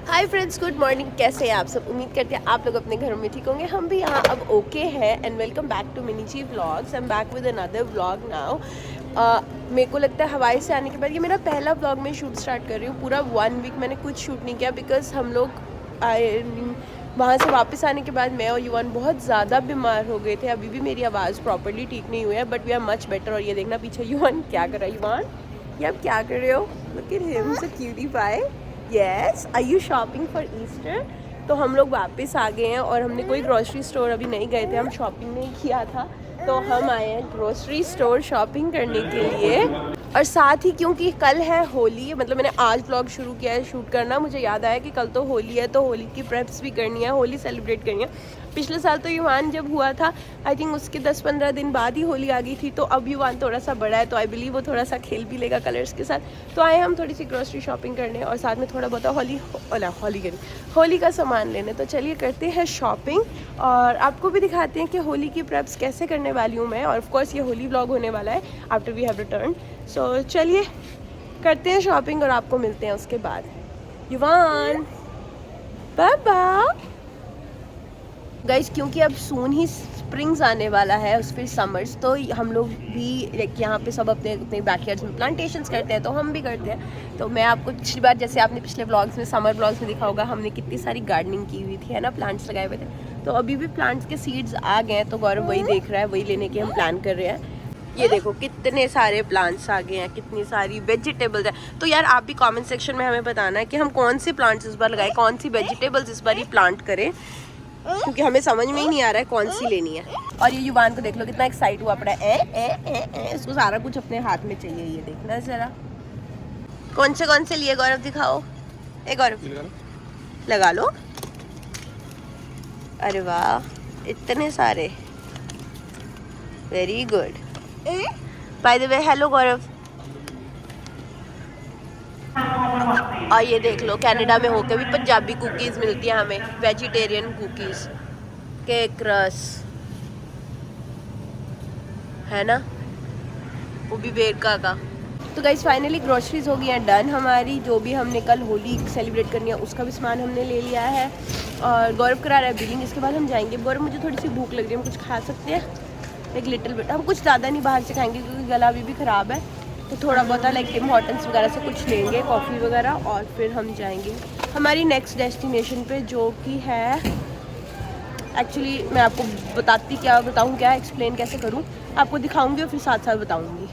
Hi friends, good morning. कैसे हैं आप सब? उम्मीद करते हैं आप लोग अपने घरों में ठीक होंगे। हम भी यहाँ अब ओके हैं। एंड वेलकम बैक टू मिनीची vlogs. I am back with another vlog now. मेरे को लगता है हवाई से आने के बाद ये मेरा पहला व्लॉग में शूट स्टार्ट कर रही हूँ। पूरा 1 वीक मैंने कुछ शूट नहीं किया बिकॉज हम लोग वहाँ से वापस आने के बाद मैं और युवान बहुत ज़्यादा बीमार हो गए थे। अभी भी मेरी आवाज़ प्रॉपर्ली ठीक नहीं हुई है, but we are much better. और ये देखना पीछे युवान क्या कर रहा है। युवान, ये आप क्या कर रहे हो? Look at him, so cutie pie. Yes, are you shopping for Easter? तो हम लोग वापस आ गए हैं और हमने कोई ग्रॉसरी स्टोर अभी नहीं गए थे, हम शॉपिंग नहीं किया था, तो हम आए हैं ग्रॉसरी स्टोर शॉपिंग करने के लिए। और साथ ही क्योंकि कल है होली, मतलब मैंने आज व्लॉग शुरू किया है शूट करना, मुझे याद आया कि कल तो होली है, तो होली की प्रेप्स भी करनी है, होली सेलिब्रेट करनी है। पिछले साल तो युवान जब हुआ था, आई थिंक उसके 10-15 दिन बाद ही होली आ गई थी। तो अब युवान थोड़ा सा बड़ा है, तो आई बिलीव वो थोड़ा सा खेल भी लेगा कलर्स के साथ। तो आए हम थोड़ी सी ग्रॉसरी शॉपिंग करने और साथ में थोड़ा बहुत होली का सामान लेने। तो चलिए करते हैं शॉपिंग और आपको भी दिखाते हैं कि होली की प्रेप्स कैसे करने वाली हूँ मैं। और ऑफकोर्स ये होली व्लॉग होने वाला है आफ्टर वी हैव रिटर्न। सो चलिए करते हैं शॉपिंग और आपको मिलते हैं उसके बाद। युवान, बाबा गाइज, क्योंकि अब सून ही स्प्रिंग्स आने वाला है, उस फिर समर्स, तो हम लोग भी लाइक यहाँ पे सब अपने अपने बैकयार्ड्स में प्लांटेशंस करते हैं, तो हम भी करते हैं। तो मैं आपको पिछली बार, जैसे आपने पिछले व्लॉग्स में, समर व्लॉग्स में देखा होगा, हमने कितनी सारी गार्डनिंग की हुई थी, है ना, प्लांट्स लगाए हुए थे। तो अभी भी प्लांट्स के सीड्स आ गए हैं, तो गौरव वही देख रहा है, वही लेने के हम प्लान कर रहे हैं। ये देखो कितने सारे प्लांट्स आ गए हैं, कितनी सारी वेजिटेबल्स हैं। तो यार आप भी कमेंट सेक्शन में हमें बताना है कि हम कौन सी प्लांट्स इस बार लगाए, कौन सी वेजिटेबल्स इस बार ही प्लांट करें, क्योंकि हमें समझ में ही नहीं आ रहा है कौन सी लेनी है। और ये युवान को देख लो कितना एक्साइट हुआ पड़ा है। इसको सारा कुछ अपने हाथ में चाहिए। ये देखना जरा कौन से लिए गौरव, दिखाओ। गौरव लगा लो। अरे वाह, इतने सारे, very good. By the way, hello Gaurav. और ये देख लो, कनाडा में होकर भी पंजाबी कुकीज़ मिलती हैं हमें, वेजिटेरियन कुकीज़, केक रस, है ना, वो भी बेरका का। तो गाइस फाइनली ग्रोसरीज हो गई हैं डन हमारी। जो भी हमने कल होली सेलिब्रेट करनी है उसका भी सामान हमने ले लिया है। और गौरव करा रहा है बिलिंग, इसके बाद हम जाएंगे। गौरव, मुझे थोड़ी सी भूख लग रही है, हम कुछ खा सकते हैं? एक लिटिल बिट, हम कुछ ज़्यादा नहीं बाहर से खाएंगे क्योंकि गला अभी भी ख़राब है। तो थोड़ा बहुत लाइक टिम हॉटन्स वगैरह से कुछ लेंगे, कॉफ़ी वगैरह, और फिर हम जाएंगे हमारी नेक्स्ट डेस्टिनेशन पे, जो कि है, एक्चुअली मैं आपको बताऊँ क्या एक्सप्लेन कैसे करूँ, आपको दिखाऊंगी और फिर साथ साथ बताऊंगी।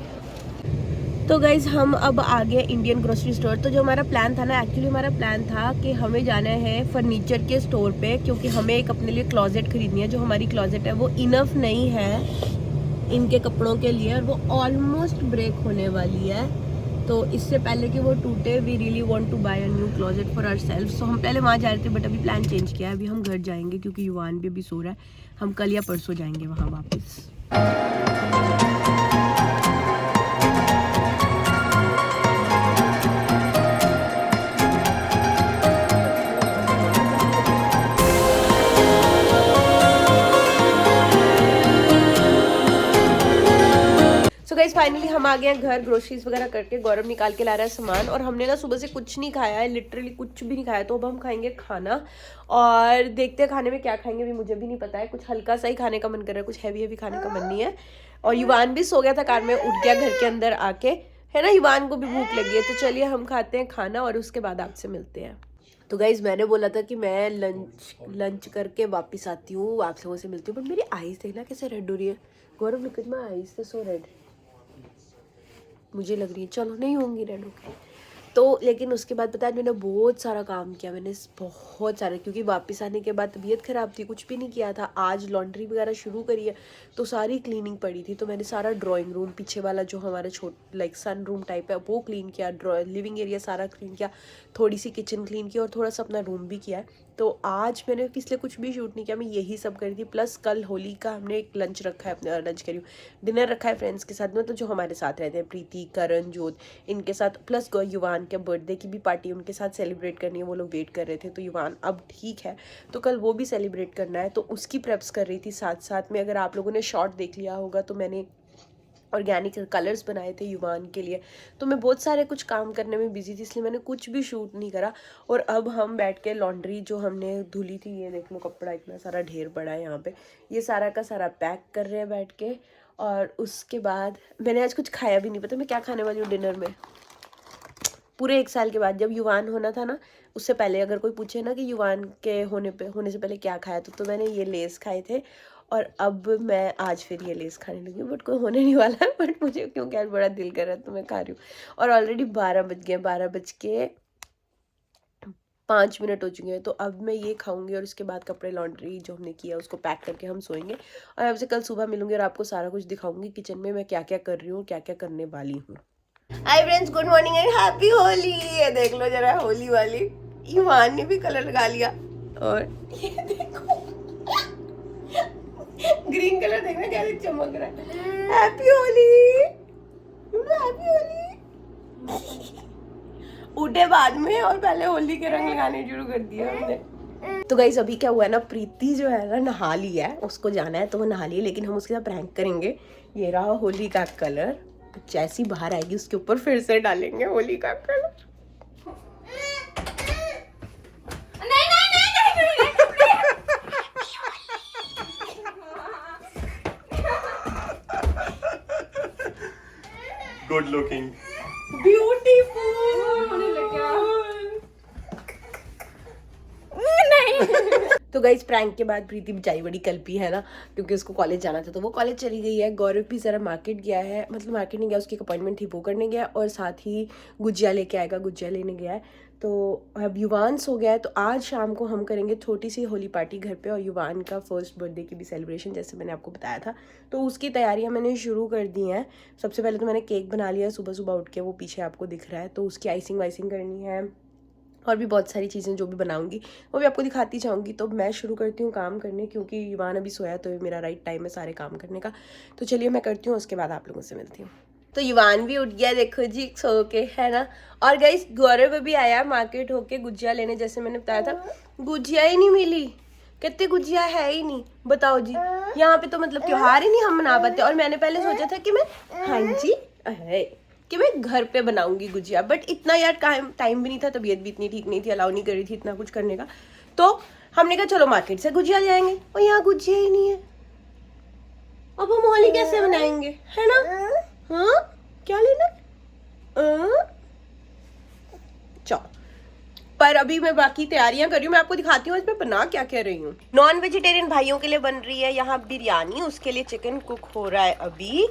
तो गाइज़ हम अब आ गए इंडियन ग्रोसरी स्टोर। तो जो हमारा प्लान था ना, एक्चुअली हमारा प्लान था कि हमें जाना है फर्नीचर के स्टोर पे, क्योंकि हमें एक अपने लिए क्लोजेट खरीदनी है। जो हमारी क्लोजेट है वो इनफ नहीं है इनके कपड़ों के लिए, और वो ऑलमोस्ट ब्रेक होने वाली है। तो इससे पहले कि वो टूटे, we really want to buy a new closet for ourselves. तो हम पहले वहाँ जा रहे थे, बट अभी प्लान चेंज किया है। अभी हम घर जाएंगे क्योंकि युवान भी अभी सो रहा है। हम कल या परसों जाएंगे वहाँ वापस। सो गाइस फाइनली हम आ गए हैं घर, ग्रोसरीज वगैरह करके। गौरव निकाल के ला रहा है सामान, और हमने ना सुबह से कुछ नहीं खाया है, लिटरली कुछ भी नहीं खाया। तो अब हम खाएंगे खाना, और देखते हैं खाने में क्या खाएंगे, भी मुझे भी नहीं पता है। कुछ हल्का सा ही खाने का मन कर रहा है, कुछ हैवी खाने का मन नहीं है। और युवान भी सो गया था, कार में उठ गया घर के अंदर आके, है ना, युवान को भी भूख लगी है। तो चलिए हम खाते हैं खाना और उसके बाद आपसे मिलते हैं। तो गाइज मैंने बोला था कि मैं लंच करके वापस आती हूँ, आप लोगों से मिलती हूँ, बट मेरी आईज देखना कैसे रेड हो रही है। Gaurav, look at my eyes, they so red. मुझे लग रही है, चलो नहीं होंगी रेड, ओके। तो लेकिन उसके बाद पता है मैंने बहुत सारा काम किया, मैंने बहुत सारा, क्योंकि वापस आने के बाद तबीयत ख़राब थी, कुछ भी नहीं किया था। आज लॉन्ड्री वगैरह शुरू करी है, तो सारी क्लीनिंग पड़ी थी। तो मैंने सारा ड्राइंग रूम पीछे वाला जो हमारा लाइक सन रूम टाइप है वो क्लीन किया, लिविंग एरिया सारा क्लीन किया, थोड़ी सी किचन क्लीन की, और थोड़ा सा अपना रूम भी किया है। तो आज मैंने किस लिए कुछ भी शूट नहीं किया, मैं यही सब करी थी। प्लस कल होली का हमने एक लंच रखा है, अपने लंच करी हूँ, डिनर रखा है फ्रेंड्स के साथ में, तो जो हमारे साथ रहते हैं, प्रीति, करण, जोत, इनके साथ, प्लस युवान के बर्थडे की भी पार्टी उनके साथ सेलिब्रेट करनी है। वो लोग वेट कर रहे थे, तो युवान अब ठीक है, तो कल वो भी सेलिब्रेट करना है, तो उसकी प्रेप्स कर रही थी साथ साथ में। अगर आप लोगों ने शॉर्ट देख लिया होगा, तो मैंने ऑर्गेनिक कलर्स बनाए थे युवान के लिए। तो मैं बहुत सारे कुछ काम करने में बिजी थी, इसलिए मैंने कुछ भी शूट नहीं करा। और अब हम बैठ के लॉन्ड्री जो हमने धुली थी, ये देख लो कपड़ा इतना सारा ढेर पड़ा है यहाँ पे, ये सारा का सारा पैक कर रहे हैं बैठ के। और उसके बाद मैंने आज कुछ खाया भी नहीं, पता मैं क्या खाने वाली हूँ डिनर में। पूरे 1 साल के बाद, जब युवान होना था ना, उससे पहले अगर कोई पूछे ना कि युवान के होने से पहले क्या खाया, तो मैंने ये लेस खाए थे। और अब मैं आज फिर ये लेस खाने लगी हूँ, बट कोई होने नहीं वाला है, बट मुझे क्योंकि आज बड़ा दिल कर रहा है तो मैं खा रही हूँ। और ऑलरेडी 12 बज गए, 12:05 हो चुके हैं। तो अब मैं ये खाऊंगी और उसके बाद कपड़े लॉन्ड्री जो हमने किया उसको पैक करके हम सोएंगे। और आपसे कल सुबह मिलूंगी और आपको सारा कुछ दिखाऊंगी किचन में मैं क्या क्या कर रही हूँ, क्या क्या करने वाली हूँ। Hi friends, good morning and happy Holi. ये देख लो जरा होली वाली, ईमान ने भी कलर लगा लिया। और ये देखो ग्रीन कलर, देखना कैसे चमक रहा है। Happy Holi, happy Holi. उठे बाद में और पहले होली के रंग लगाने शुरू कर दिया हमने। तो गाइस अभी क्या हुआ है ना, प्रीति जो है ना नहा ली है, उसको जाना है तो वो नहा ली है, लेकिन हम उसके साथ प्रैंक करेंगे। ये रहा होली का कलर, जैसी बाहर आएगी उसके ऊपर फिर से डालेंगे होली का कलर। गुड लुकिंग, ब्यूटीफुल होने लग गया। तो गाइस प्रैंक के बाद प्रीति बेचारी बड़ी कल्पी है ना, क्योंकि उसको कॉलेज जाना था तो वो कॉलेज चली गई है। गौरव भी जरा मार्केट गया है, मतलब मार्केट नहीं गया, उसकी अपॉइंटमेंट थी वो करने गया, और साथ ही गुजिया लेके आएगा, गुजिया लेने गया है। तो अब युवान सो गया है, तो आज शाम को हम करेंगे छोटी सी होली पार्टी घर पे, और युवान का फर्स्ट बर्थडे की भी सेलिब्रेशन जैसे मैंने आपको बताया था। तो उसकी तैयारियां मैंने शुरू कर दी हैं। सबसे पहले तो मैंने केक बना लिया सुबह सुबह उठ के, वो पीछे आपको दिख रहा है। तो उसकी आइसिंग वाइसिंग करनी है, और भी बहुत सारी चीज़ें जो भी बनाऊंगी वो भी आपको दिखाती जाऊंगी। तो मैं शुरू करती हूँ काम करने, क्योंकि युवान अभी सोया तो मेरा राइट टाइम है सारे काम करने का। तो चलिए मैं करती हूँ, उसके बाद आप लोगों से मिलती हूँ। तो युवान भी उठ गया, देखो जी, सो के, है ना। और गाइस गौरव भी आया मार्केट होके गुजिया लेने, जैसे मैंने बताया था। गुजिया ही नहीं मिली, कितने गुजिया है ही नहीं, बताओ जी। यहाँ पे तो मतलब त्योहार ही नहीं हम मना पाते। और मैंने पहले सोचा था कि मैं, हाँ जी, है कि मैं घर पे बनाऊंगी गुजिया, बट इतना यार टाइम भी नहीं था, तबीयत भी इतनी ठीक नहीं थी, अलाउ नहीं कर रही थी इतना कुछ करने का। तो हमने कहा चलो मार्केट से गुजिया ले आएंगे, और यहाँ गुजिया ही नहीं है। अब हम होली कैसे बनाएंगे, है ना। हाँ क्या लेना, चलो। पर अभी मैं बाकी तैयारियां कर रही हूँ, मैं आपको दिखाती हूँ आज मैं बना क्या कह रही हूँ। नॉन वेजिटेरियन भाइयों के लिए बन रही है यहाँ बिरयानी, उसके लिए चिकन कुक हो रहा है अभी।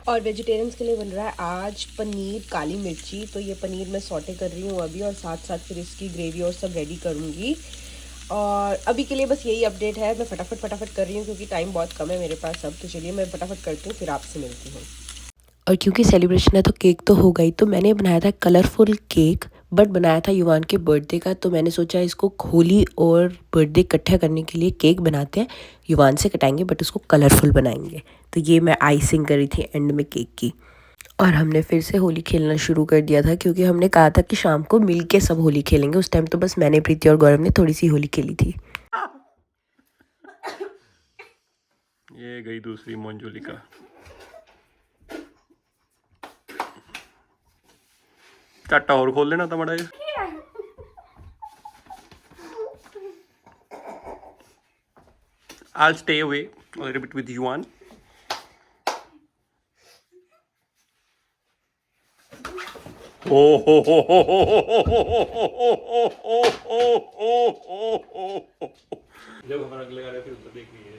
और वेजिटेरियंस के लिए बन रहा है आज पनीर काली मिर्ची। तो ये पनीर मैं सौटे कर रही हूँ अभी, और साथ साथ फिर इसकी ग्रेवी और सब रेडी करूँगी। और अभी के लिए बस यही अपडेट है, मैं फटाफट कर रही हूँ क्योंकि टाइम बहुत कम है मेरे पास अब। तो चलिए मैं फटाफट करती हूँ, फिर आपसे मिलती हूँ। और क्योंकि सेलिब्रेशन है तो केक तो हो गई, तो मैंने बनाया था कलरफुल केक, बट बनाया था युवान के बर्थडे का। तो मैंने सोचा इसको होली और बर्थडे इकट्ठा करने के लिए केक बनाते हैं, युवान से कटाएंगे बट उसको कलरफुल बनाएंगे। तो ये मैं आइसिंग करी थी एंड में केक की। और हमने फिर से होली खेलना शुरू कर दिया था, क्योंकि हमने कहा था कि शाम को मिल के सब होली खेलेंगे। उस टाइम तो बस मैंने, प्रीति और गौरव ने थोड़ी सी होली खेली थी। ये गई दूसरी मंजुलिका। चाटा और खोल लेना था मड़ा। I'll stay away a little bit with Yuan. Oh ho ho ho ho ho ho ho ho ho. जब हमारा अगले आ रहे थे तो देख लीजिए।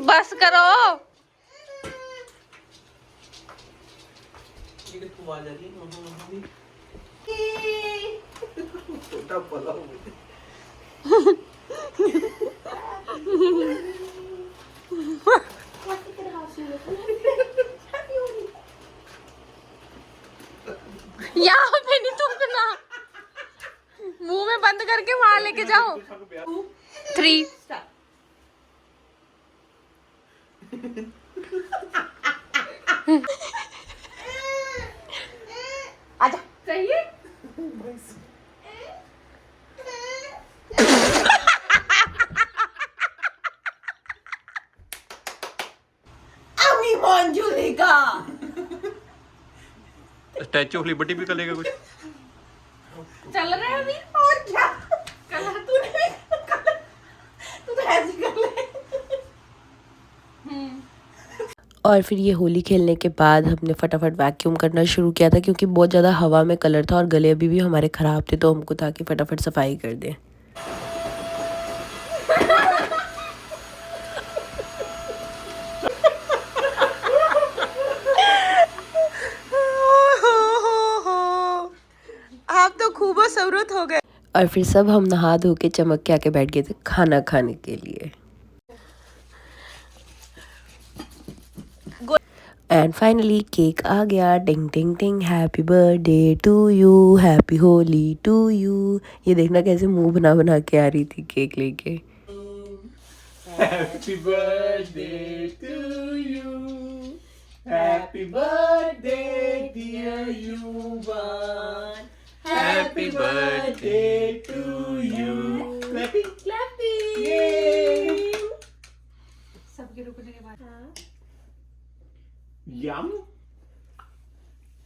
बस करो। यहाँ पे नहीं थूकना, मुंह में बंद करके वहां लेके जाओ। 3 आजा, सही है। स्टैचू ऑफ लिबर्टी भी करेगा कुछ। चल रहा है अभी और क्या कलर तूने तू तो ऐसे कर ले। और फिर ये होली खेलने के बाद हमने फटाफट वैक्यूम करना शुरू किया था क्योंकि बहुत ज़्यादा हवा में कलर था और गले अभी भी हमारे ख़राब थे, तो हमको था कि फटाफट सफाई कर दें। आप तो खूब सवरत हो गए। और फिर सब हम नहा धो के चमक के आके बैठ गए थे खाना खाने के लिए। एंड फाइनली केक आ गया। Ting ting ting, happy birthday to you, happy Holi to you. ये देखना कैसे मुंह बना बना के आ रही थी केक लेके। Happy birthday to you, happy birthday dear Yuvan, happy birthday to you. Clapping clapping. सबके रुकने के बाद Yum.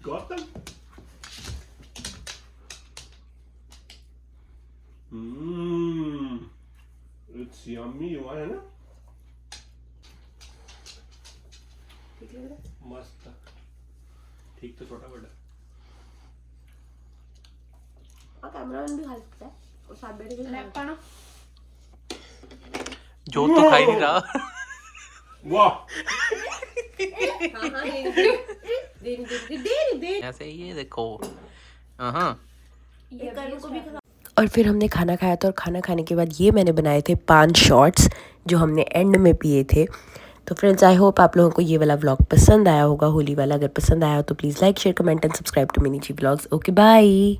Got them? It's yummy, हुआ है ना? ठीक लग रहा है? मस्त। ठीक तो छोटा बड़ा। और कैमरामैन भी खा सकता है और साथ बैठ के खा पाना। जो तो खा ही नहीं रहा। वाह। ऐसे ये देखो। और फिर हमने खाना खाया था और खाना खाने के बाद ये मैंने बनाए थे 5 शॉट्स जो हमने एंड में पिए थे। तो फ्रेंड्स आई होप आप लोगों को ये वाला व्लॉग पसंद आया होगा, होली वाला। अगर पसंद आया हो तो please like share comment and subscribe to Mini ji vlogs. Okay bye.